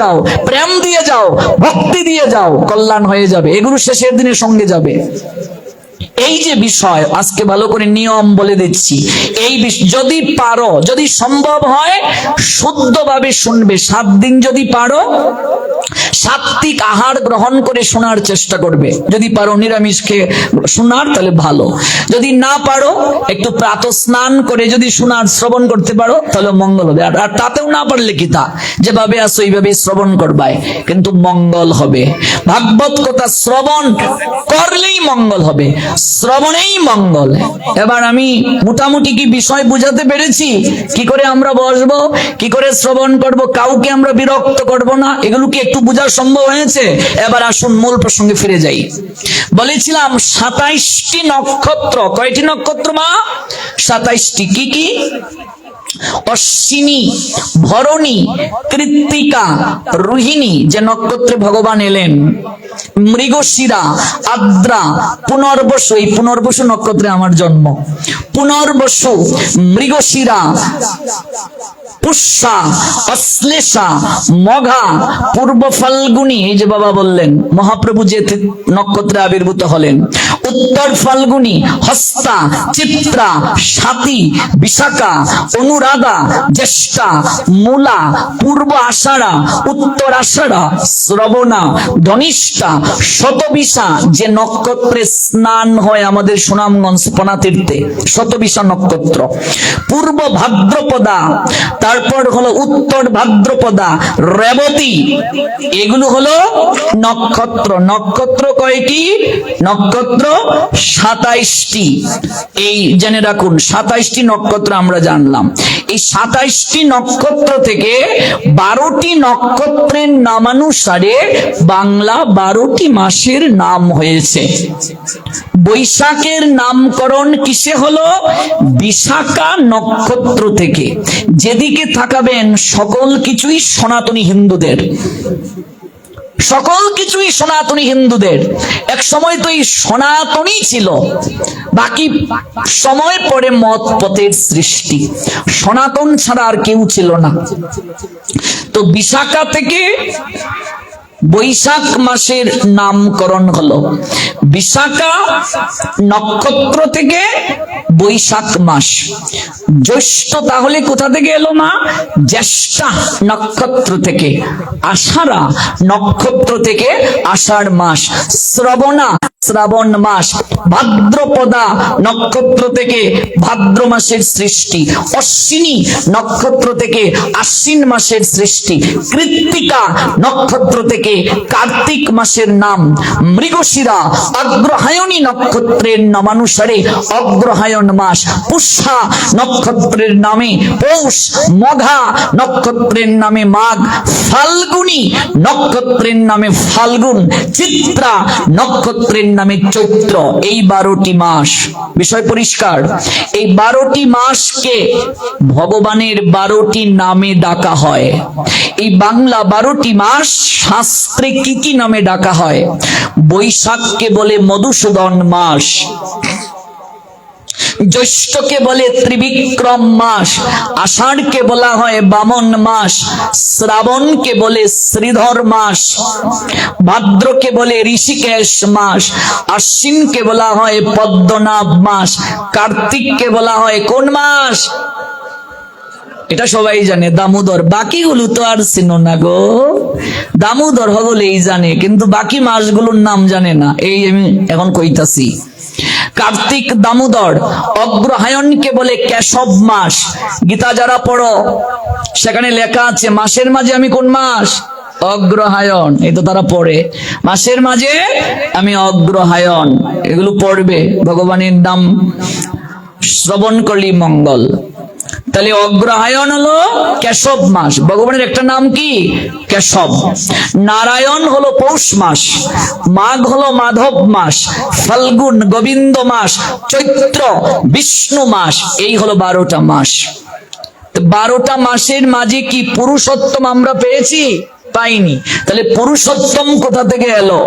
যাও, প্রেম দিয়ে যাও, ভক্তি দিয়ে যাও, কল্যাণ হয়ে যাবে। এগুলো শেষের দিনের সঙ্গে যাবে। এই যে বিষয় আজকে ভালো করে নিয়ম বলে দিচ্ছি। এই যদি পারো, যদি সম্ভব হয় শুদ্ধভাবে শুনবে। 7 দিন যদি পারো সাত্বিক আহার গ্রহণ করে শোনার চেষ্টা করবে। যদি পারো নিরামিষ খেয়ে শোনার তাহলে ভালো, যদি না পারো একটু প্রাতঃ স্নান করে যদি শোনার শ্রবণ করতে পারো তাহলে মঙ্গল হবে। আর তাতেও না পারলে কি তা যেভাবে আসো এইভাবে শ্রবণ করবাই, কিন্তু মঙ্গল হবে। ভাগবত কথা শ্রবণ করলেই মঙ্গল হবে, শ্রবণেই মঙ্গল। এবার আমি মোটামুটি কি বিষয় বুঝাতে পেরেছি? কি করে আমরা বসবো, কি করে শ্রবণ করব, কাউকে আমরা বিরক্ত করব না, এগুলো কি একটু বোঝা সম্ভব হয়েছে? এবার আসুন মূল প্রসঙ্গে ফিরে যাই। বলেছিলাম 27টি নক্ষত্র। কয়টি নক্ষত্র মা? 27টি। কি কি? অশ্বিনী, ভরণী, কৃত্তিকা, রোহিণী যে নক্ষত্রে ভগবান এলেন, মৃগশিরা, আদ্রা, পুনর্বসু। এই পুনর্বসু নক্ষত্রে আমার জন্ম। পুনর্বসু, মৃগশিরা, পুষ্যা, অশ্লেষা, মঘা, পূর্ব ফাল্গুনী। এই যে বাবা বললেন মহাপ্রভু যে নক্ষত্রে আবির্ভূত হলেন। উত্তর ফাল্গুনী, হস্তা, চিত্রা, স্বাতী, বিশাখা, অনুরাধা, জ্যেষ্ঠা, মূলা, পূর্ব আষাঢ়া, উত্তর আষাঢ়া, শ্রবণা, ধনিষ্ঠা, শতবিশা যে নক্ষত্রে স্নান হয় আমাদের সুনামগঞ্জ পনাতীর্থে, শতবিশা নক্ষত্র। পূর্ব ভাদ্রপদা, তারপর হলো উত্তর ভাদ্রপদা, রেবতী। এগুলো হলো নক্ষত্র। নক্ষত্র কয়টি? নক্ষত্র 27টি। এই জেনে রাখুন 27টি নক্ষত্র আমরা জানলাম। এই 27টি নক্ষত্র থেকে 12টি নক্ষত্রের নামানুসারে বাংলা 12টি মাসের নাম হয়েছে। বৈশাখের নামকরণ কিসে হলো? বিশাখা নক্ষত্র থেকে। যেদিকে তাকাবেন সকল কিছুই সনাতনী হিন্দুদের, সকল কিছুই সনাতনী হিন্দুদের। এক সময় তো এই সনাতনী ছিল, বাকি সময় পরে মত পথের সৃষ্টি। সনাতন ছাড়া আর কেউ ছিল না। তো বিশাখা থেকে বৈশাখ মাসের নামকরণ হলো। বিশাখা নক্ষত্র থেকে বৈশাখ মাস। জ্যৈষ্ঠ তাহলে কোথা থেকে এলো মা? জ্যেষ্ঠা নক্ষত্র থেকে। আষাঢ়া নক্ষত্র থেকে আষাঢ় মাস। শ্রবণা শ্রাবণ মাস। ভাদ্রপদা নক্ষত্র থেকে ভাদ্র মাসের সৃষ্টি। অশ্বিনী নক্ষত্র থেকে আশ্বিন মাসের সৃষ্টি। কৃত্তিকা নক্ষত্র থেকে কার্তিক মাসের নাম। মৃগশিরা অগ্রহায়ণী নক্ষত্রের নামানুসারে অগ্রহায়ণ মাস। পুষ্যা নক্ষত্রের নামে পৌষ। মঘা নক্ষত্রের নামে মাঘ। ফাল্গুনী নক্ষত্রের নামে ফাল্গুন। চিত্রা নক্ষত্রের নামে চৈত্র। এই 12টি মাস। বিষয় পরিষ্কার? এই 12টি মাসকে ভগবানের 12টি নামে ডাকা হয়। এই বাংলা 12টি মাস শাস্ত্রে কি কি নামে ডাকা হয়? বৈশাখকে বলে মধুসূদন মাস, জ্যৈষ্ঠকে বলে ত্রিবিক্রম মাস, আষাঢ়কে বলা হয় বামন মাস, শ্রাবণকে বলে শ্রীধর মাস, ভাদ্রকে বলে ঋষিকেশ মাস, আশ্বিনকে বলা হয় পদ্মনাভ মাস, কার্তিককে বলা হয় কোন মাস? এটা সবাই জানে, দামোদর। বাকিগুলো তো আর চিনো না গো। দামোদর হলেই জানে, কিন্তু বাকি মাসগুলোর নাম জানে না। এই আমি এখন কইতাছি। কার্তিক, দামোদর। অগ্রহায়ণকে বলে কেশব মাস। গীতা যারা পড়ো সেখানে লেখা আছে মাসের মাঝে আমি কোন মাস? অগ্রহায়ণ। এই তো তারা পড়ে মাসের মাঝে আমি অগ্রহায়ণ। এগুলো পড়বে, ভগবানের নাম শ্রবণ করলি মঙ্গল। তাহলে অগ্রহায়ণ হলো কেশব মাস। ভগবানের একটা নাম কি? কেশব। নারায়ণ হলো পৌষ মাস। মাঘ হলো মাধব মাস। ফাল্গুন গোবিন্দ মাস। চৈত্র বিষ্ণু মাস। এই হলো 12টা মাস। 12টা মাসের মাঝে কি পুরুষোত্তম আমরা পেয়েছি? পাইনি। তাহলে পুরুষোত্তম কোথা থেকে এলো?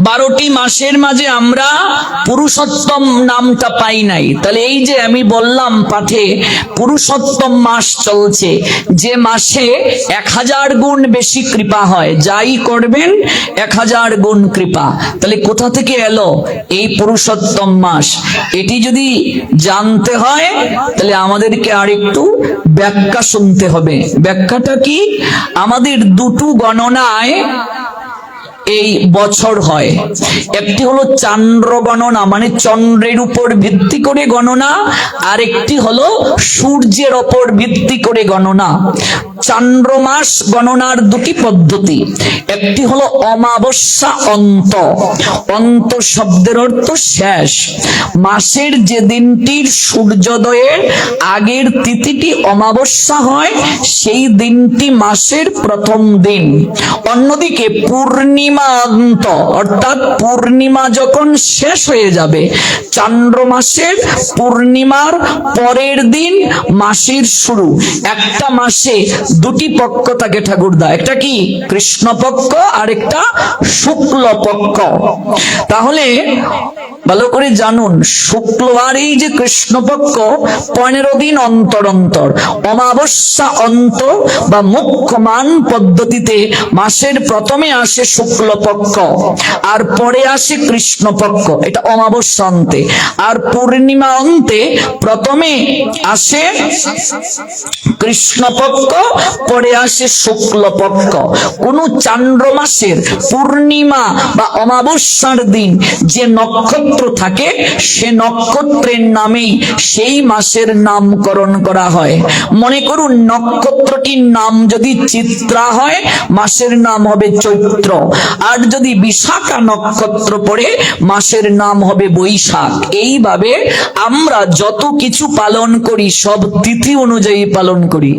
12টি মাসের মাঝে আমরা পুরুষোত্তম নামটা পাই নাই। তাহলে এই যে আমি বললাম পাঠে পুরুষোত্তম মাস চলছে, যে মাসে 1000 গুণ বেশি কৃপা হয়, যাই করবেন 1000 গুণ কৃপা। তাহলে কোথা থেকে এলো এই পুরুষোত্তম মাস? এটি যদি জানতে হয় তাহলে আমাদেরকে আরেকটু ব্যাখ্যা শুনতে হবে। ব্যাখ্যাটা কি? আমাদের দুটো গণনায় এই বছর হয়। একটি হলো চান্দ্র গণনা, মানে চন্দ্রের উপর ভিত্তি করে গণনা, আর একটি হলো সূর্যের উপর ভিত্তি করে গণনা। চান্দ্র মাস গণনার দুটি পদ্ধতি। একটি হলো অমাবস্যা অন্ত। অন্ত শব্দের অর্থ শেষ। মাসের যে দিনটির সূর্যোদয়ের আগের তিথিটি অমাবস্যা হয়, সেই দিনটি মাসের প্রথম দিন। অন্যদিকে পূর্ণিমা অন্ত, অর্থাৎ পূর্ণিমা যখন শেষ হয়ে যাবে, চান্দ্র মাসের পূর্ণিমার পরের দিন মাসের শুরু। একটা মাসে দুটি পক্ষ থাকে ঠাকুরদা, একটা কি কৃষ্ণপক্ষ আর একটা শুক্ল পক্ষ। তাহলে ভালো করে জানুন, শুক্ল আর এই যে কৃষ্ণপক্ষ 15 দিন অন্তর অন্তর। অমাবস্যা অন্ত বা মুখ্যমান পদ্ধতিতে মাসের প্রথমে আসে শুক্লপক্ষ আর পরে আসে কৃষ্ণপক্ষ, এটা অমাবস্যা অন্তে। আর পূর্ণিমা অন্তে প্রথমে আসে কৃষ্ণপক্ষ, পরে আসে শুক্লপক্ষ। কোন চান্দ্র মাসের পূর্ণিমা বা অমাবস্যার দিন যে নক্ষত্র থাকে, সে নক্ষত্রের নামেই সেই মাসের নামকরণ করা হয়। মনে করুন নক্ষত্রটির নাম যদি চিত্রা হয়, মাসের নাম হবে চৈত্র। আর যদি বিশাখা নক্ষত্র পড়ে, মাসের নাম হবে বৈশাখ। এইভাবে আমরা যত কিছু পালন করি সব তিথি অনুযায়ী পালন করি।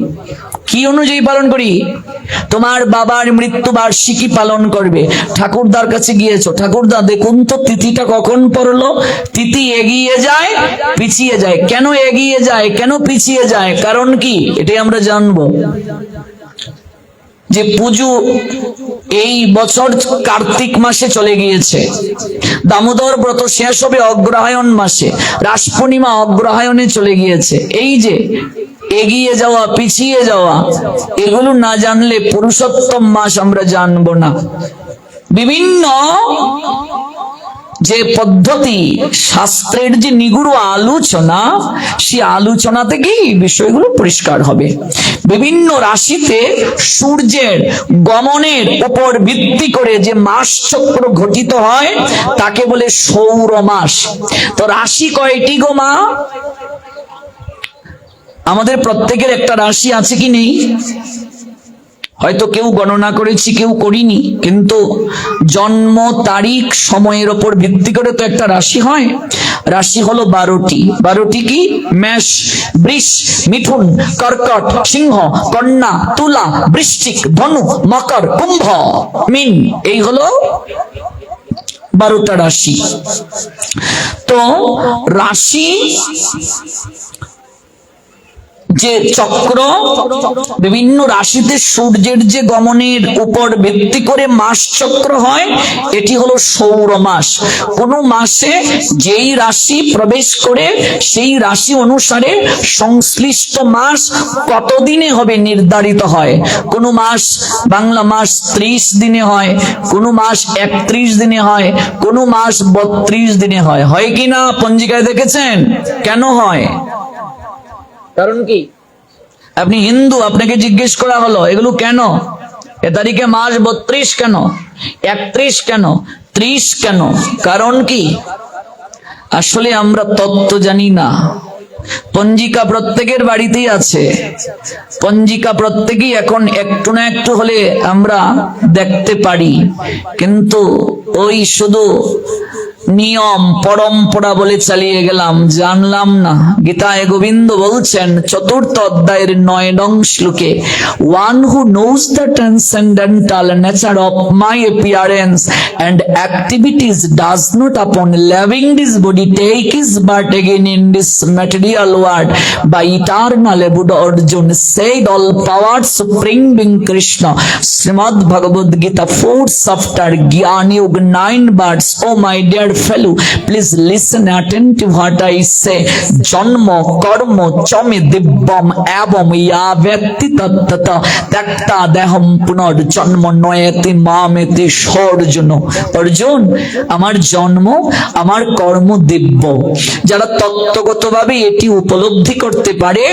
কি অনুযায়ী পালন করি? তোমার বাবার মৃত্যুবার্ষিকী পালন করবে, ঠাকুরদার কাছে গিয়েছো, ঠাকুরদা দেখুন তো তিথিটা কখন পড়লো। তিথি এগিয়ে যায়, পিছিয়ে যায়। কেন এগিয়ে যায়, কেন পিছিয়ে যায়, কারণ কি? এটাই আমরা জানবো। যে পুজো এই বছর কার্তিক মাসে চলে গিয়েছে, দামোদর ব্রত শেষ হবে অগ্রহায়ণ মাসে, রাস পূর্ণিমা অগ্রহায়ণে চলে গিয়েছে। এই যে এগিয়ে যাওয়া, পিছিয়ে যাওয়া, এগুলো না জানলে পুরুষোত্তম মাস আমরা জানবো না। বিভিন্ন যে পদ্ধতি, শাস্ত্রের যে নিগুড় আলোচনা, সেই আলোচনা থেকেই বিষয়গুলো পরিষ্কার হবে। বিভিন্ন রাশিতে সূর্যের গমনের উপর ভিত্তি করে যে মাস চক্র গঠিত হয়, তাকে বলে সৌর মাস। তো রাশি কয়টি গো মা? আমাদের প্রত্যেকের একটা রাশি আছে কি নেই? হয়তো কেউ গণনা করেছি, কেউ করিনি, কিন্তু জন্ম তারিখ সময়ের উপর ভিত্তি করে তো একটা রাশি হয়। রাশি হলো 12টি। 12টি কি? মেষ, বৃষ, মিথুন, কর্কট, সিংহ, কন্যা, তুলা, বৃশ্চিক, ধনু, মকর, কুম্ভ, মীন। এই হলো 12টা রাশি। তো রাশি যে চক্র, বিভিন্ন রাশিতে সূর্যের যে গমনের উপর ভিত্তি করে মাস চক্র হয়, এটি হলো সৌর মাস। কোন মাসে যেই রাশি প্রবেশ করে, সেই রাশি অনুসারে সংশ্লিষ্ট মাস কতদিনে হবে নির্ধারিত হয়। কোন মাস, বাংলা মাস 30 দিনে হয়, কোন মাস 31 দিনে হয়, কোন মাস 32 দিনে হয়। হয় কিনা পঞ্জিকায় দেখেছেন? কেন হয়? কারণ কি? আপনি হিন্দু, আপনাকে জিজ্ঞেস করা হলো এগুলো কেন? এ তারিখে মাস 32 কেন, 31 কেন, 30 কেন? কারণ কি? আসলে আমরা তত্ত্ব জানি না। পঞ্জিকা প্রত্যেকের বাড়িতেই আছে, পঞ্জিকা প্রত্যেকেই এখন একটু না একটু হলে আমরা দেখতে পারি, কিন্তু ওই শুধু নিয়ম পরম্পরা বলে চালিয়ে গেলাম, জানলাম না। গীতায় গোবিন্দ বলছেন 4th অধ্যায়ের 9 নং শ্লোকে, one who knows the transcendental nature of my appearance and activities does not upon leaving this body take his birth again in this material world by eternal Buddha Arjun said all powers supreme being Krishna. Srimad Bhagavad Gita 4th chapter Gyani Yoga 9 words. Oh my dear fellow, please listen attentive what I say. Janma karma chame dibbam abam ya vyakti tattata takta deham punar janma noyati mameti shorjuno. Arjun, আমার জন্ম আমার কর্ম দিব্য। যারা তত্ত্বগতভাবে এটি উপলব্ধি করতে পারে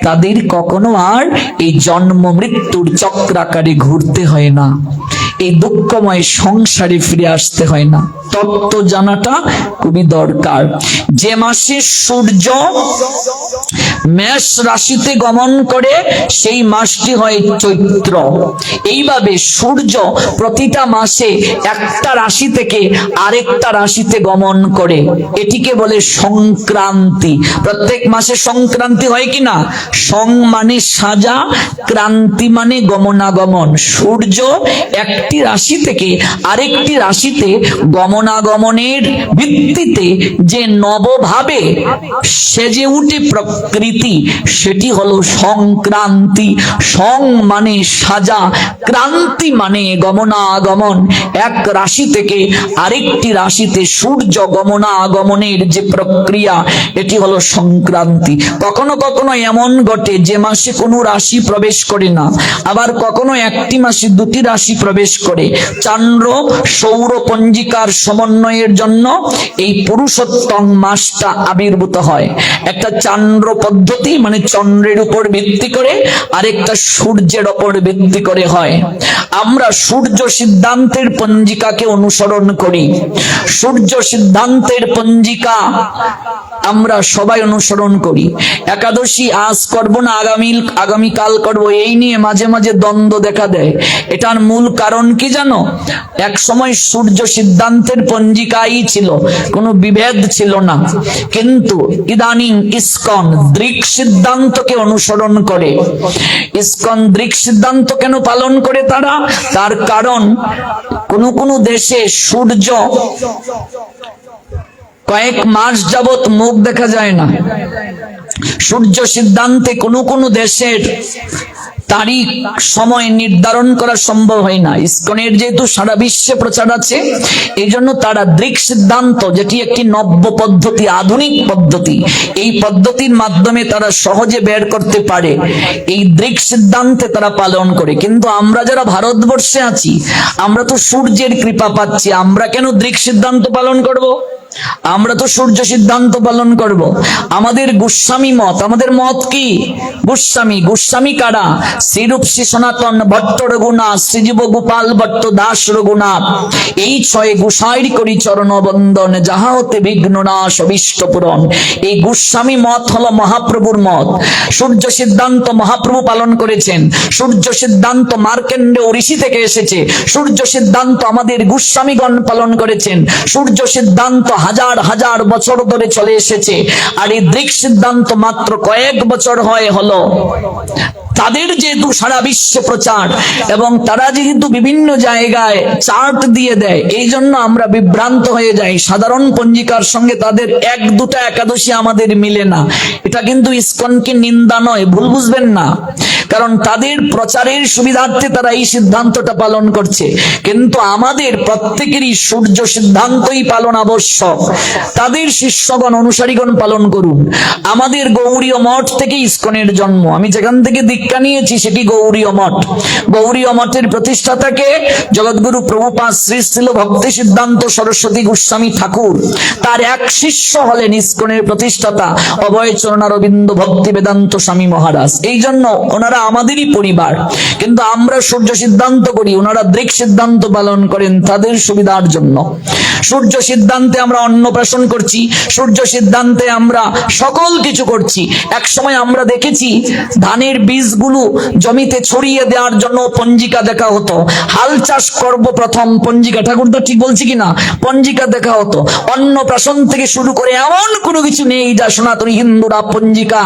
তাদের কখনো আর এই জন্ম মৃত্যুর চক্রাকারে ঘুরতে হয় না, এই দুঃখময় সংসারে ফিরে আসতে হয় না। তত্ত্ব জানাটা খুবই দরকার। যে মাসে সূর্য মেষ রাশিতে গমন করে সেই মাসটি হয় চৈত্র। এইভাবে সূর্য প্রতিটা মাসে একটা রাশি থেকে আরেকটা রাশিতে গমন করে, এটিকে বলে সংক্রান্তি। প্রত্যেক মাসে সংক্রান্তি হয় কিনা? সং মানে সাজা, ক্রান্তি মানে গমনাগমন। সূর্য একটি রাশি থেকে আরেকটি রাশিতে গমনাগমনের ভিত্তিতে যে নবভাবে সেজে উঠে প্রকৃতি, সেটি হলো সংক্রান্তি। সং মানে সাজা, ক্রান্তি মানে গমনাগমন। এক রাশি থেকে আরেকটি রাশিতে সূর্য গমনাগমনের যে প্রক্রিয়া, এটি হলো সংক্রান্তি। কখনো কখনো এমন ঘটে যে মাসে কোনো রাশি প্রবেশ করে না, আবার কখনো একটি মাসে দুটি রাশি প্রবেশ করে। চন্দ্র সৌর পঞ্জিকার সমন্বয়ের জন্য এই পুরুষোত্তম মাসটা আবির্ভূত হয়। একটা চন্দ্র পদ্ধতি মানে চন্দ্রের উপর ভিত্তি করে, আরেকটা সূর্যের উপর ভিত্তি করে হয়। আমরা সূর্য সিদ্ধান্তের পঞ্জিকাকে অনুসরণ করি। সূর্য সিদ্ধান্তের পঞ্জিকা আমরা সবাই অনুসরণ করি। একাদশী আজ করব না আগামীকাল করব, এই নিয়ে মাঝে মাঝে দ্বন্দ্ব দেখা দেয়। এটার মূল কারণ কি জানো? এক সময় সূর্য সিদ্ধান্তের পঞ্জিকাই ছিল, কোনো বিভেদ ছিল না। কিন্তু ইদানিং ইসকন দৃক সিদ্ধান্তকে অনুসরণ করে। ইসকন দৃক সিদ্ধান্ত কেন পালন করে তারা? তার কারণ কোন দেশে সূর্য কয়েক মাস যাবত মুখ দেখা যায় না। সূর্য সিদ্ধান্তে কোন দেশের তারিখ সময় নির্ধারণ করা সম্ভব হয় না। ইসকনের যেহেতু সারা বিশ্বে প্রচার আছে, এই জন্য তারা দৃক সিদ্ধান্ত, যেটি একটি নব্য পদ্ধতি, আধুনিক পদ্ধতি, এই পদ্ধতির মাধ্যমে তারা সহজে বের করতে পারে। এই দৃক সিদ্ধান্তে তারা পালন করে। কিন্তু আমরা যারা ভারতবর্ষে আছি, আমরা তো সূর্যের কৃপা পাচ্ছি, আমরা কেন দৃক সিদ্ধান্ত পালন করব? আমরা তো সূর্য সিদ্ধান্ত পালন করব। আমাদের গোস্বামী মত, আমাদের মত কি? গোস্বামী কারা? শ্রীরূপ শ্রী সনাতন ভট্ট রঘুনাথ, শ্রীজীব গোপাল ভট্ট দাস রঘুনাথ। এই 6 গোসাইর করি চরণ বন্দন, যাহা হতে বিঘ্ন নাশ অভীষ্ট পূরণ। এই গোস্বামী মত হলো মহাপ্রভুর মত। সূর্য সিদ্ধান্ত মহাপ্রভু পালন করেছেন। সূর্য সিদ্ধান্ত মার্কেন্ডেয় ঋষি থেকে এসেছে। সূর্য সিদ্ধান্ত আমাদের গোস্বামীগণ পালন করেছেন। সূর্য সিদ্ধান্ত হাজার হাজার বছর ধরে চলে এসেছে। আর এই দৃক সিদ্ধান্ত মাত্র কয়েক বছর হলো। তাদের যেহেতু সারা বিশ্বে প্রচার এবং তারা যেহেতু বিভিন্ন জায়গায় চার্ট দিয়ে দেয়, এই জন্য আমরা বিভ্রান্ত হয়ে যাই। সাধারণ পঞ্জিকার সঙ্গে তাদের 1-2টা একাদশী আমাদের মিলে না। এটা কিন্তু ইসকনকে নিন্দা নয়, ভুল বুঝবেন না। কারণ তাদের প্রচারের সুবিধার্থে তারা এই সিদ্ধান্তটা পালন করছে। কিন্তু আমাদের প্রত্যেকেরই সূর্য সিদ্ধান্তই পালন আবশ্যক। তাদের শিষ্যগণ অনুসারীগণ পালন করুন। আমাদের গৌড়ীয় মঠ থেকে ইসকনের জন্ম। আমি যেখান থেকে দীক্ষা নিয়েছি সেটি গৌড়ীয় মঠ। গৌড়ীয় মঠের প্রতিষ্ঠাতাকে জগৎগুরু প্রভুপাদ শ্রী শ্রীল ভক্তি সিদ্ধান্ত সরস্বতী গোস্বামী ঠাকুর। তার এক শিষ্য হলেন ইসকনের প্রতিষ্ঠাতা অভয় চরণারবিন্দ ভক্তি বেদান্ত স্বামী মহারাজ। এই জন্য ওনারা আমাদেরই পরিবার। কিন্তু আমরা সূর্য সিদ্ধান্ত করি, ওনারা দৃক সিদ্ধান্ত পালন করেন তাদের সুবিধার জন্য। সূর্য সিদ্ধান্তে আমরা আমরা অন্নপ্রাশন করছি, সূর্য সিদ্ধান্তে আমরা সকল কিছু করছি। এক সময় আমরা দেখেছি ধানের বীজগুলো জমিতে ছড়িয়ে দেওয়ার জন্য পঞ্জিকা দেখা হতো। হাল চাষ করব প্রথম পঞ্জিকা, ঠাকুরদা ঠিক বলছি কিনা, পঞ্জিকা দেখা হতো। অন্নপ্রাশন থেকে শুরু করে এমন কোনো কিছু নেই যা সনাতনী হিন্দুরা পঞ্জিকা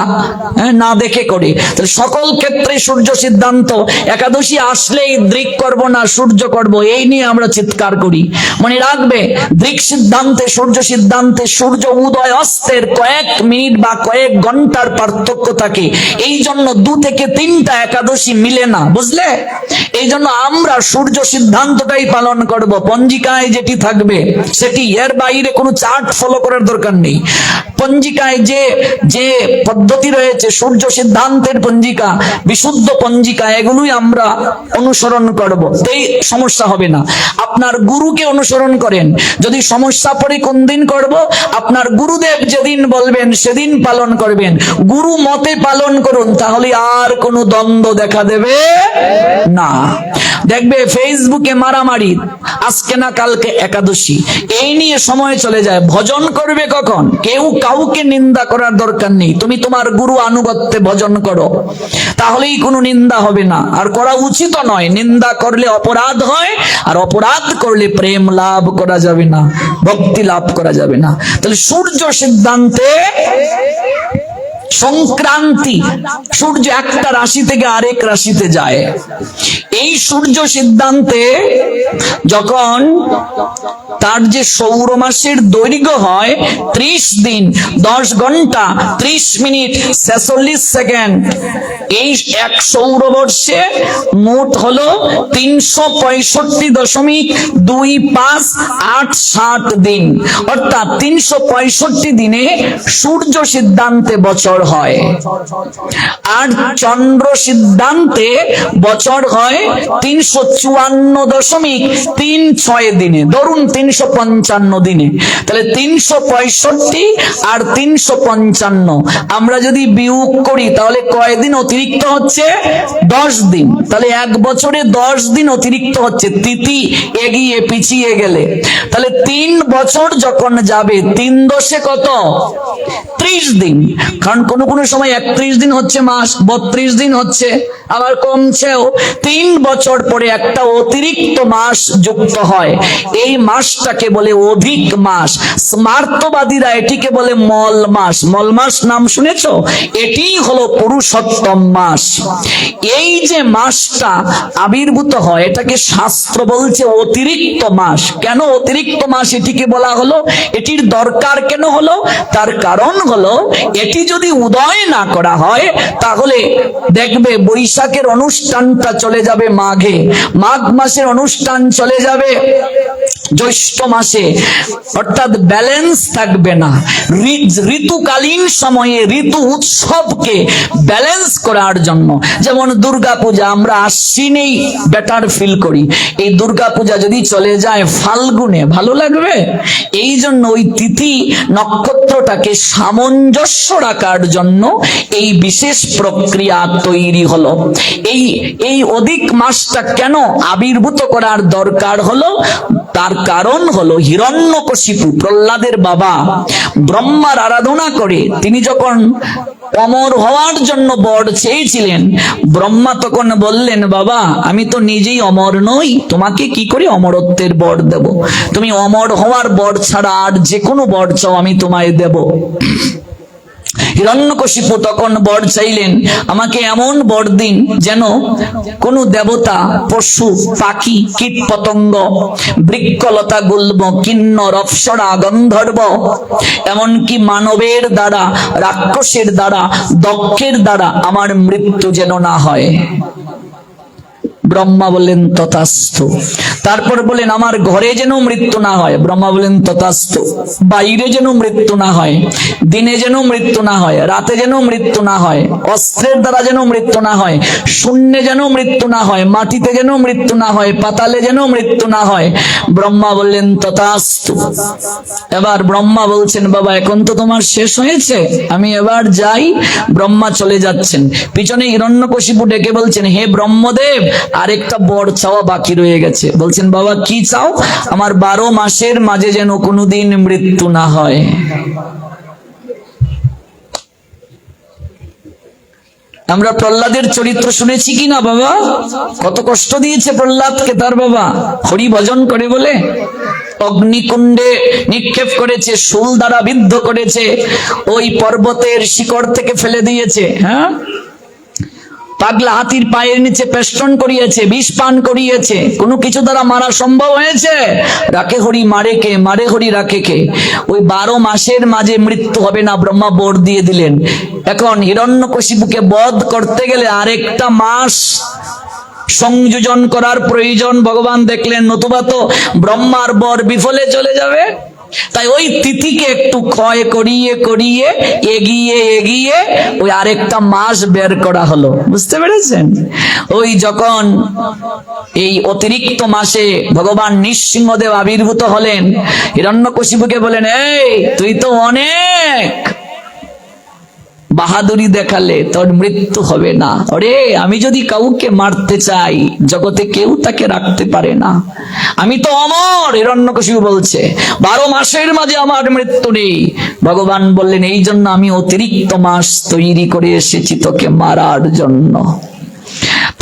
না দেখে করে। তাহলে সকল ক্ষেত্রে সূর্য সিদ্ধান্ত, একাদশী আসলেই দৃক করব না সূর্য করব, এই নিয়ে আমরা চিৎকার করি। মনে রাখবে, দৃক সিদ্ধান্তে সূর্য সিদ্ধান্তে সূর্য উদয় অস্তের কয়েক মিনিট বা কয়েক ঘন্টার পার্থক্য থাকে। এই জন্য 2 থেকে 3টা একাদশী মিলে না, বুঝলে? এই জন্য আমরা সূর্য সিদ্ধান্তটাই পালন করব, পঞ্জিকায় যেটি থাকবে সেটি, এর বাইরে কোনো চার্ট ফলো করার দরকার নেই। পঞ্জিকায় যে পদ্ধতি রয়েছে, সূর্য সিদ্ধান্তের পঞ্জিকা, বিশুদ্ধ পঞ্জিকা, এগুলোই আমরা অনুসরণ করব, এই সমস্যা হবে না। আপনার গুরুকে অনুসরণ করেন, যদি সমস্যা পড়ে কোন দিন করব, আপনার গুরুদেব যেদিন বলবেন সেদিন পালন করবেন, গুরু মতে পালন করুন, তাহলে আর কোনো দ্বন্দ্ব দেখা দেবে না। দেখবে ফেসবুকে মারামারি, আজকে না কালকে একাদশী, এই নিয়ে সময় চলে যায়। ভজন করবে কখন? কেউ কাউকে নিন্দা করার দরকার নেই, তুমি তোমার গুরু আনুগত্যে ভজন করো, তাহলেই কোনো নিন্দা হবে না, আর করা উচিত নয়। নিন্দা করলে অপরাধ হয়, আর অপরাধ করলে প্রেম লাভ করা যাবে না, ভক্তি লাভ করা যাবে না। তাহলে সূর্য সিদ্ধান্তে সংক্রান্তি, সূর্য একটা রাশি থেকে আরেক রাশিতে যায়। এই সূর্য সিদ্ধান্তে যখন তার যে সৌর মাসের দৈর্ঘ্য হয় 30 দিন 10 ঘন্টা 30 মিনিট 46 সেকেন্ড, এই এক সৌরবর্ষে মোট হলো 365.2587 দিন, অর্থাৎ 365 দিনে সূর্য সিদ্ধান্তে বছর হয়। আর চন্দ্র সিদ্ধান্তে বছর হয় 354.36 দিনে, ধরুন 355 দিনে। তাহলে 365 আর 355 আমরা যদি বিয়োগ করি তাহলে কয় দিন অতিরিক্ত হচ্ছে? 10 দিন। তাহলে এক বছরে 10 দিন অতিরিক্ত হচ্ছে, তিথি এগিয়ে পিছিয়ে গেলে। তাহলে 3 বছর যখন যাবে, 3 দশে কত? 30 দিন। কারণ কোনো সময় 31 দিন হচ্ছে মাস, 32 দিন হচ্ছে, আবার কমছেও। 3 বছর পরে একটা অতিরিক্ত মাস যুক্ত হয়, এই মাসটাকে বলে অধিক মাস। স্মার্তবাদীরা এটিকে বলে মল মাস। মল মাস নাম শুনেছো? এটি হলো পুরুষোত্তম মাস। এই যে মাসটা আবির্ভূত হয়, এটাকে শাস্ত্র বলছে অতিরিক্ত মাস। কেন অতিরিক্ত মাস এটিকে বলা হলো? এটির দরকার কেন হলো? তার কারণ হলো, এটি যদি উদয় না করা হয় তাহলে দেখবে বৈশাখের অনুষ্ঠানটা চলে যাবে মাঘে, মাঘ মাসের অনুষ্ঠান চলে যাবে জ্যৈষ্ঠ মাসে, অর্থাৎ ব্যালেন্স থাকবে না। ঋতুকালীন সময়ে ঋতু উৎসবকে ব্যালেন্স করার জন্য, যেমন দুর্গাপূজা আমরা আশ্বিনেই বেটার ফিল করি, এই দুর্গাপূজা যদি চলে যায় ফাল্গুনে, ভালো লাগবে? এই জন্য ওই তিথি নক্ষত্রটাকে সামঞ্জস্য রাখার জন্য এই বিশেষ প্রক্রিয়া তৈরি হলো। এই অধিক মাসটা কেন আবির্ভূত করার দরকার হলো? তার কারণ হলো, হিরণ্যকশিপু প্রহ্লাদের বাবা ব্রহ্মার আরাধনা করে তিনি যখন অমর হওয়ার জন্য বর চেয়েছিলেন, ব্রহ্মা তখন বললেন, বাবা আমি তো নিজেই অমর নই, তোমাকে কি করে অমরত্বের বর দেব? তুমি অমর হওয়ার বর ছাড়া আর যে কোনো বর চাও আমি তোমায় দেব। হিরণ্যকশিপু তখন বর চাইলেন, আমাকে এমন বর দিন যেন কোন দেবতা, পশু, পাখি, কীট পতঙ্গ, বৃক্ষলতা, গুল্ম, কিন্নর, অপ্সরা, গন্ধর্ব, এমনকি মানবের দ্বারা, রাক্ষসের দ্বারা, দক্ষের দ্বারা আমার মৃত্যু যেন না হয়। ব্রহ্মা বললেন তথাস্তু। তারপর বলেন, আমার ঘরে যেন মৃত্যু না হয়। ব্রহ্মা বলেন তথাস্তু। বাইরে যেন মৃত্যু না হয়, দিনে যেন মৃত্যু না হয়, রাতে যেন মৃত্যু না হয়, অস্ত্রের দ্বারা যেন মৃত্যু না হয়, শূন্যে যেন মৃত্যু না হয়, মাটিতে যেন মৃত্যু না হয়, পাতালে যেন মৃত্যু না হয়। ব্রহ্মা বললেন তথাস্তু। এবার ব্রহ্মা বলছেন, বাবা এখন তো তোমার শেষ হয়েছে, আমি এবার যাই। ব্রহ্মা চলে যাচ্ছেন, পিছনে হিরণ্যকশিপু ডেকে বলছেন, হে ব্রহ্মদেব আরেকটা বর চাওয়া বাকি রয়ে গেছে। বলছেন বাবা কি চাও? আমার 12 মাসের মাঝে যেন কোনোদিন মৃত্যু না হয়। আমরা প্রহ্লাদের চরিত্র শুনেছি কি না বাবা? কত কষ্ট দিয়েছে প্রহ্লাদকে তার বাবা, হরি ভজন করে বলে অগ্নিকুণ্ডে নিক্ষেপ করেছে, শূল দ্বারা বিদ্ধ করেছে, ওই পর্বতের শিকড় থেকে ফেলে দিয়েছে। হ্যাঁ, পাগলা হাতির পায়ের নিচে পেষ্টন করিয়েছে, বিষ পান করিয়েছে। কোনো কিছু দ্বারা মারা সম্ভব হয়েছে? রাখে হরি মারে কে, মারে হরি রাখে কে। ওই 12 মাসের মাঝে মৃত্যু হবে না, ব্রহ্মা বর দিয়ে দিলেন। এখন হিরণ্যকশিপুকে বধ করতে গেলে আরেকটা মাস সংযোজন করার প্রয়োজন ভগবান দেখলেন, নতুবা তো ব্রহ্মার বর বিফলে চলে যাবে। তাই ওই তিথিকে একটু ক্ষয় করিয়ে করিয়ে এগিয়ে এগিয়ে ওই আরেকটা মাস বের করা হলো। বুঝতে পেরেছেন? ওই যখন এই অতিরিক্ত মাসে ভগবান নৃসিংহদেব আবির্ভূত হলেন, হিরণ্যকশিপুকে বলেন এই তুই তো অনেক বাহাদুরি দেখালে, তোর মৃত্যু হবে না। ওরে আমি যদি কাউকে মারতে চাই জগতে কেউ তাকে রাখতে পারে না, আমি তো অমর। হিরণ্যকশিপু বলছে 12 মাসের মাঝে আমার মৃত্যু নেই। ভগবান বললেন এই জন্য আমি অতিরিক্ত মাস তৈরি করে এসেছি তোকে মারার জন্য।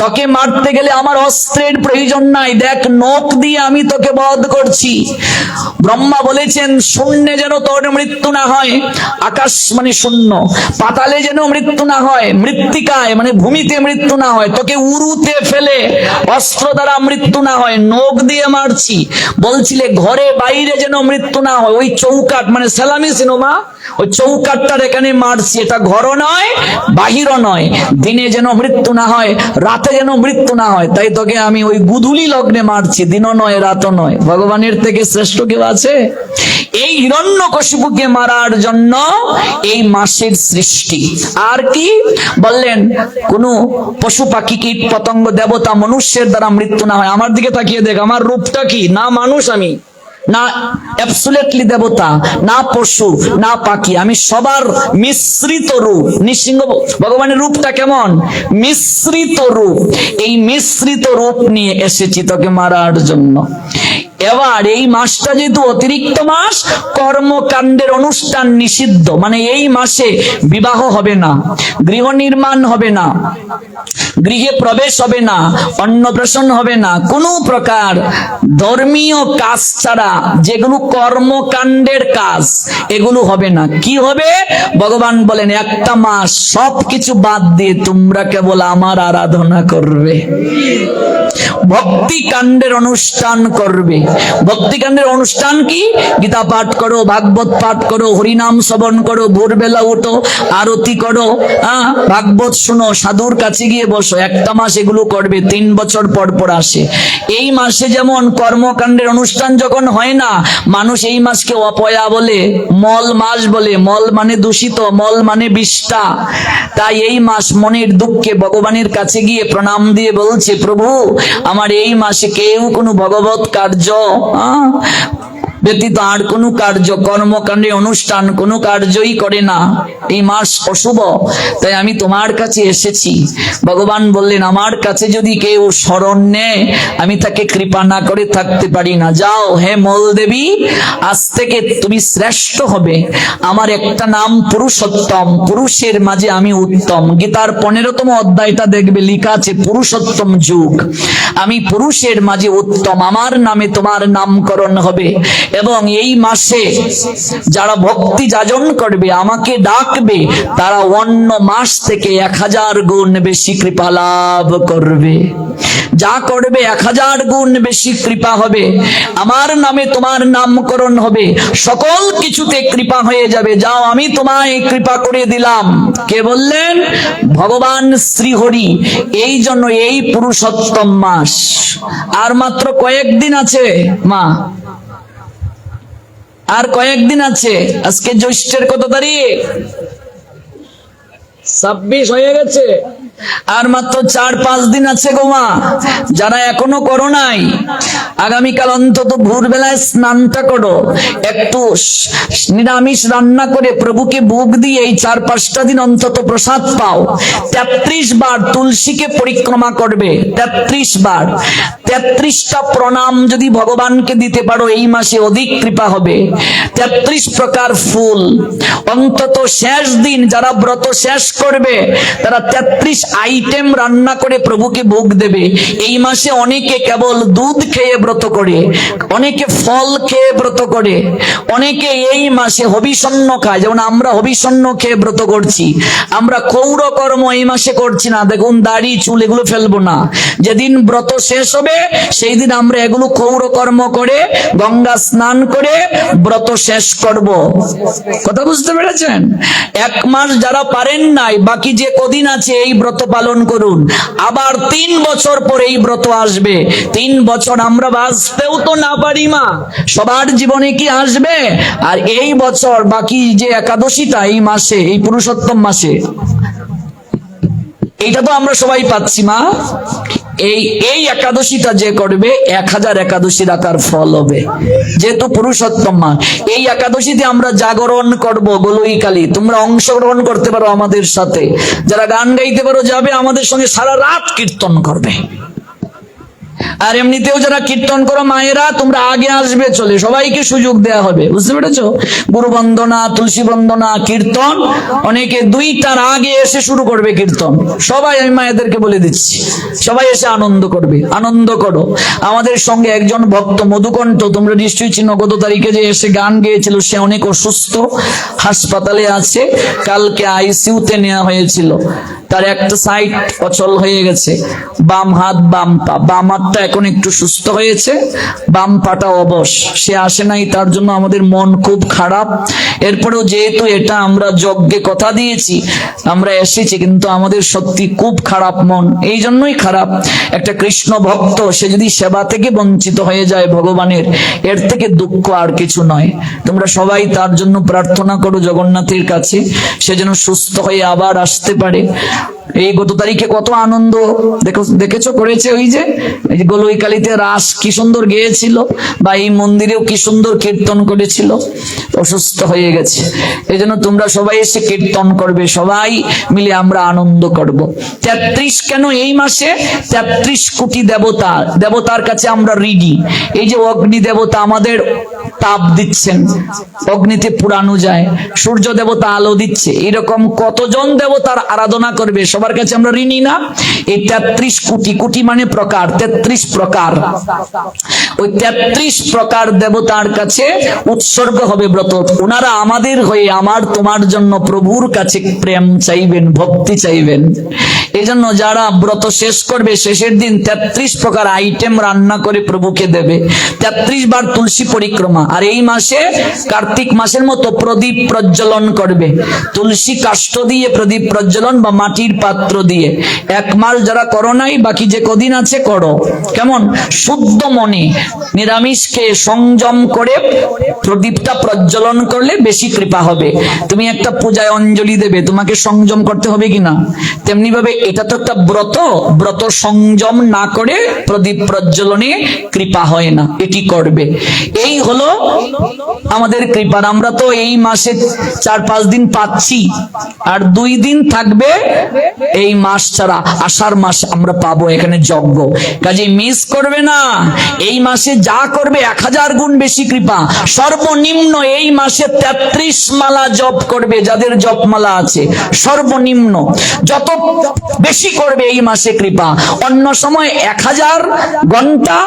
তোকে মারতে গেলে আমার অস্ত্রের প্রয়োজন নাই, দেখ নখ দিয়ে আমি তোকে বধ করছি। ব্রহ্মা বলেছেন শূন্যে যেন তোর মৃত্যু না হয়, আকাশ মানে শূন্য, পাতালে যেন মৃত্যু না হয়, মৃত্তিকায় মানে ভূমিতে মৃত্যু না হয়, তোকে উরুতে ফেলে অস্ত্র দ্বারা মৃত্যু না হয়, নখ দিয়ে মারছি। বলছিলে ঘরে বাইরে যেন মৃত্যু না হয়, ওই চৌকাট মানে সালামি সিনেমা, ওই চৌকাটটার এখানে মারছি, এটা ঘরও নয় বাহিরও নয়। দিনে যেন মৃত্যু না হয়, রাতে যেন মৃত্যু না হয়, তাই তোকে আমি ওই গুধুলি লগ্নে মারছি, দিনও নয় রাতও নয়। ভগবানের থেকে শ্রেষ্ঠ কেউ আছে? এই হিরণ্যকশিপুকে মারার জন্য এই মাসের সৃষ্টি। আর কি বললেন? কোন পশু পাখি কীট পতঙ্গ দেবতা মনুষ্যের দ্বারা মৃত্যু না হয়। আমার দিকে তাকিয়ে দেখ, আমার রূপটা কি? না মানুষ আমি, না অ্যাবসলিউটলি দেবতা, না পশু, না পাখি, আমি সবার মিশ্রিত রূপ। নৃসিংহ ভগবানের রূপটা কেমন? মিশ্রিত রূপ। এই মিশ্রিত রূপ নিয়ে এসেছি তোকে মারার জন্য। এবার এই মাসটা যেহেতু অতিরিক্ত মাস, কর্মকাণ্ডের অনুষ্ঠান নিষিদ্ধ, মানে এই মাসে বিবাহ হবে না, গৃহ নির্মাণ হবে না, গৃহে প্রবেশ হবে না, অন্নপ্রাশন হবে না, কোনো প্রকার ধর্মীয় কাজ ছাড়া যেগুলো কর্মকাণ্ডের কাজ এগুলো হবে না। কি হবে? ভগবান বলেন একটা মাস সবকিছু বাদ দিয়ে তোমরা কেবল আমার আরাধনা করবে, ভক্তি কাণ্ডের অনুষ্ঠান করবে। ভক্তি কাণ্ডের অনুষ্ঠান কি? গীতা পাঠ করো, ভাগবত পাঠ করো, হরিনাম শ্রবণ করো, ভোরবেলা উঠো, আরতি করো, ভাগবত শুনো, সাধুর কাছে গিয়ে বসো। একটা মাস এগুলো করবে, 3 বছর পর পর আসে। এই মাসে যেমন কর্মকাণ্ডের অনুষ্ঠান যখন হয় না, মানুষ এই মাসকে অপয়া বলে, মল মাস বলে। মল মানে দূষিত, মল মানে বিষ্ঠা। তাই এই মাস মনের দুঃখে ভগবানের কাছে গিয়ে প্রণাম দিয়ে বলছে প্রভু আমার এই মাসে কেউ কোনো ভগবত কার্য ব্যতীত আর কোনো কার্য, কর্মকাণ্ডে অনুষ্ঠান কোনো কার্যই করে না, এই মাস অশুভ, তাই আমি তোমার কাছে এসেছি। ভগবান বললেন আমার কাছে যদি কেউ শরণ নেয় আমি তাকে কৃপা না করে থাকতে পারি না। যাও হে মল দেবী, আজ থেকে তুমি শ্রেষ্ঠ হবে। আমার একটা নাম পুরুষোত্তম, পুরুষের মাঝে আমি উত্তম। গীতার 15তম অধ্যায়টা দেখবে লেখা আছে পুরুষোত্তম যুগ। আমি পুরুষের মাঝে উত্তম, আমার নামে তোমার নামকরণ হবে। এবং এই মাসে যারা ভক্তি যাজন করবে, আমাকে ডাকবে, তারা অন্য মাস থেকে 1000 গুণ বেশি কৃপা লাভ করবে। যা করবে 1000 গুণ বেশি কৃপা হবে। আমার নামে তোমার নামকরণ হবে, সকল কিছুতে কৃপা হয়ে যাবে। যাও আমি তোমায় কৃপা করে দিলাম। কে বললেন? ভগবান শ্রীহরি। এই জন্য এই পুরুষোত্তম মাস। আর মাত্র কয়েকদিন আছে মা, আর কয়েকদিন আছে। আজকে জ্যৈষ্ঠের কত তারিখ? 26 হয়ে গেছে। আর মাত্র 4-5 দিন আছে গো মা। যারা এখনো করো নাই, আগামীকাল অন্তত ভোরবেলায় স্নানটা করো, একটু নিরামিষ রান্না করে প্রভুকে ভোগ দিয়ে এই 4-5টা দিন অন্তত প্রসাদ পাও। 33 বার তুলসীকে পরিক্রমা করবে, 33 বার। 33টা প্রণাম যদি ভগবানকে দিতে পারো এই মাসে অধিক কৃপা হবে। 33 প্রকার ফুল অন্তত শেষ দিন যারা ব্রত শেষ করবে তারা 33 আইটেম রান্না করে প্রভুকে ভোগ দেবে। এই মাসে অনেকে কেবল দুধ খেয়ে ব্রত করে, অনেকে ফল খেয়ে ব্রত করে, অনেকে এই মাসে হবিষণ্য খায়। যেমন আমরা হবিষণ্য খেয়ে ব্রত করছি, আমরা ক্ষৌর কর্ম এই মাসে করছি না। দেখুন দাড়ি চুল এগুলো ফেলবো না, যেদিন ব্রত শেষ হবে সেই দিন আমরা এগুলো ক্ষৌর কর্ম করে গঙ্গা স্নান করে ব্রত শেষ করব। কথা বুঝতে পেরেছেন? 1 মাস যারা পারেন নাই, বাকি যে কদিন আছে এই ব্রত পালন করুন। আবার 3 বছর পরে এই ব্রত আসবে। 3 বছর আমরা বাঁচতেও তো না পারি মা, সবার জীবনে কি আসবে? আর এই বছর বাকি যে একাদশীটা এই মাসে, এই পুরুষোত্তম মাসে, এইটা তো আমরা সবাই পাচ্ছি মা। এই একাদশীটা যে করবে 1000 একাদশী রাখার ফল হবে, যেহেতু পুরুষোত্তম মাস। এই একাদশীতে আমরা জাগরণ করব গোলই কালী। তোমরা অংশগ্রহণ করতে পারো আমাদের সাথে, যারা গান গাইতে পারো যাবে আমাদের সঙ্গে, সারা রাত কীর্তন করবে। আর এমনিতেও যারা কীর্তন করো মায়েরা, তোমরা আগে আসবে চলে, সবাইকে সুযোগ দেয়া হবে। বুঝতে পেরেছো? গুরু বন্দনা, তুলসী বন্দনা, কীর্তন অনেকে 2টার আগে এসে শুরু করবে কীর্তন। সবাই, আমি মায়েদেরকে বলে দিচ্ছি, সবাই এসে আনন্দ করবে। আনন্দ করো। আমাদের সঙ্গে একজন ভক্ত মধুকণ্ঠ, তোমরা নিশ্চয়ই চিনো, গত তারিখে যে এসে গান গেয়েছিল, সে অনেক অসুস্থ, হাসপাতালে আছে। কালকে আইসিইউতে নেওয়া হয়েছিল। তার একটা সাইড অচল হয়ে গেছে, বাম হাত বাম পা। বাম হাতটা এখন একটু সুস্থ হয়েছে, বাম পাটা অবশ। সে আসে নাই, তার জন্য আমাদের মন খুব খারাপ। এরপরেও যেহেতু এটা আমরা যজ্ঞে কথা দিয়েছি, আমরা এসেছি, কিন্তু আমাদের সত্যি খুব খারাপ মন। এই জন্যই খারাপ, একটা কৃষ্ণ ভক্ত সে যদি সেবা থেকে বঞ্চিত হয়ে যায় ভগবানের, এর থেকে দুঃখ আর কিছু নয়। তোমরা সবাই তার জন্য প্রার্থনা করো জগন্নাথের কাছে, সে যেন সুস্থ হয়ে আবার আসতে পারে। এই গত তারিখে কত আনন্দ দেখেছো করেছে। ওই যে গোলই কালীতে রাস কি সুন্দর গেয়েছিল, বা এই মন্দিরেও কি সুন্দর কীর্তন করেছিল। অসুস্থ হয়ে গেছে, এই জন্য তোমরা সবাই এসে কীর্তন করবে, সবাই মিলে আমরা আনন্দ করব। 33 কেন এই মাসে? 33 কোটি দেবতার কাছে আমরা ঋণী। এই যে অগ্নি দেবতা আমাদের তাপ দিচ্ছেন, অগ্নিতে পুরানো যায়, সূর্য দেবতা আলো দিচ্ছে, এরকম কতজন দেবতার আরাধনা করবে, সবার কাছে আমরা ঋণী না? এই 33 কোটি, কোটি মানে প্রকার, 33 প্রকার। ওই 33 প্রকার দেবতার কাছে উৎসর্গ হবে ব্রত। ওনারা আমাদের হয়ে, আমার তোমার জন্য প্রভুর কাছে প্রেম চাইবেন, ভক্তি চাইবেন। এই জন্য যারা ব্রত শেষ করবে, শেষের দিন 33 প্রকার আইটেম রান্না করে প্রভুকে দেবে। 33 বার তুলসী পরিক্রমা। আর এই মাসে কার্তিক মাসের মতো প্রদীপ প্রজ্বলন করবে, তুলসী কাষ্ঠ দিয়ে প্রদীপ প্রজ্বলন, বা মাটির পাত্র দিয়ে। 1 মাস যারা করো নাই, বাকি যে কদিন আছে করো। কেমন? শুদ্ধ মনে নিরামিষকে সংযম করে প্রদীপটা প্রজ্বলন করলে বেশি কৃপা হবে। তুমি একটা পূজায় অঞ্জলি দেবে, তোমাকে সংযম করতে হবে কিনা? তেমনি ভাবে এটা তো একটা ব্রত, ব্রত সংযম না করে প্রদীপ প্রজ্বলনে কৃপা হয় না, এটি করবে। এই হলো আমাদের কৃপা। আমরা তো এই মাসে 4-5 দিন পাচ্ছি, আর 2 দিন থাকবে এই মাস ছাড়া। আষাঢ় মাস আমরা পাবো এখানে যজ্ঞ, কাজে মিস করবে না। এই মাসে যা করবে 1000 গুণ বেশি কৃপা। সর্বনিম্ন এই মাসে 33 মালা জপ করবে, যাদের জপমালা আছে। সর্বনিম্ন যত বেশি করবে এই মাসে কৃপা। অন্য সময় 1000 ঘন্টা,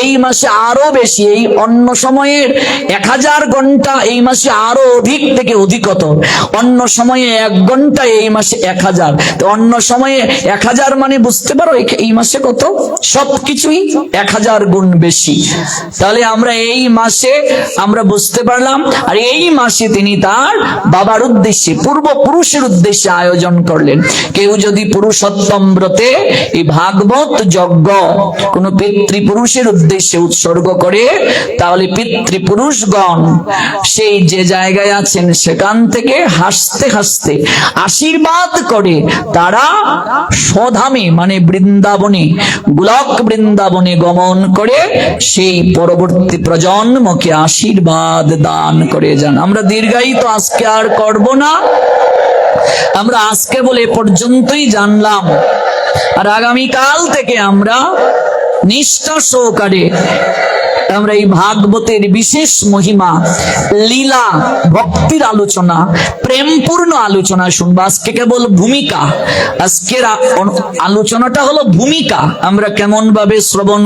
এই মাসে আরো বেশি। এই অন্য সময়ের 1000 ঘন্টা, এই মাসে আরো অধিক থেকে অধিকতর। অন্য সময়ে 1 ঘন্টা, এই মাসে 1000। তো অন্য সময়ে 1000 মানে বুঝতে পারো এই মাসে কত? সবকিছুই 1000 গুণ বেশি। তাহলে আমরা এই মাসে আমরা বুঝতে পারলাম। আর এই মাসে তিনি তার বাবার উদ্দেশ্যে, পূর্বপুরুষের উদ্দেশ্যে আয়োজন করলেন। কেউ যদি পুরুষোত্তম ব্রতে এই ভাগবত যজ্ঞ কোন পিতৃপুরুষের উদ্দেশ্যে উৎসর্গ করে, তাহলে পিতৃপুরুষগণ সেই যে জায়গায় আছেন সেখান থেকে হাসতে হাসতে আশীর্বাদ করে তারা স্বধামে মানে বৃন্দাবনে, গোলক বৃন্দাবনে গমন করে সেই পরবর্তী প্রজন্মকে আশীর্বাদ দান করে যান। আমরা দীর্ঘায়িত আজকে আর করব না, আমরা আজকে বলে পর্যন্তই জানলাম। আর আগামীকাল থেকে আমরা নিষ্ঠা সহকারে আমরা এই ভাগবতের বিশেষ মহিমা, লীলা, ভক্তির আলোচনা, প্রেমপূর্ণ আলোচনা শুনবো। আজকে কেবল ভূমিকা, আজকের আলোচনাটা হলো ভূমিকা, আমরা কেমন ভাবে শ্রবণ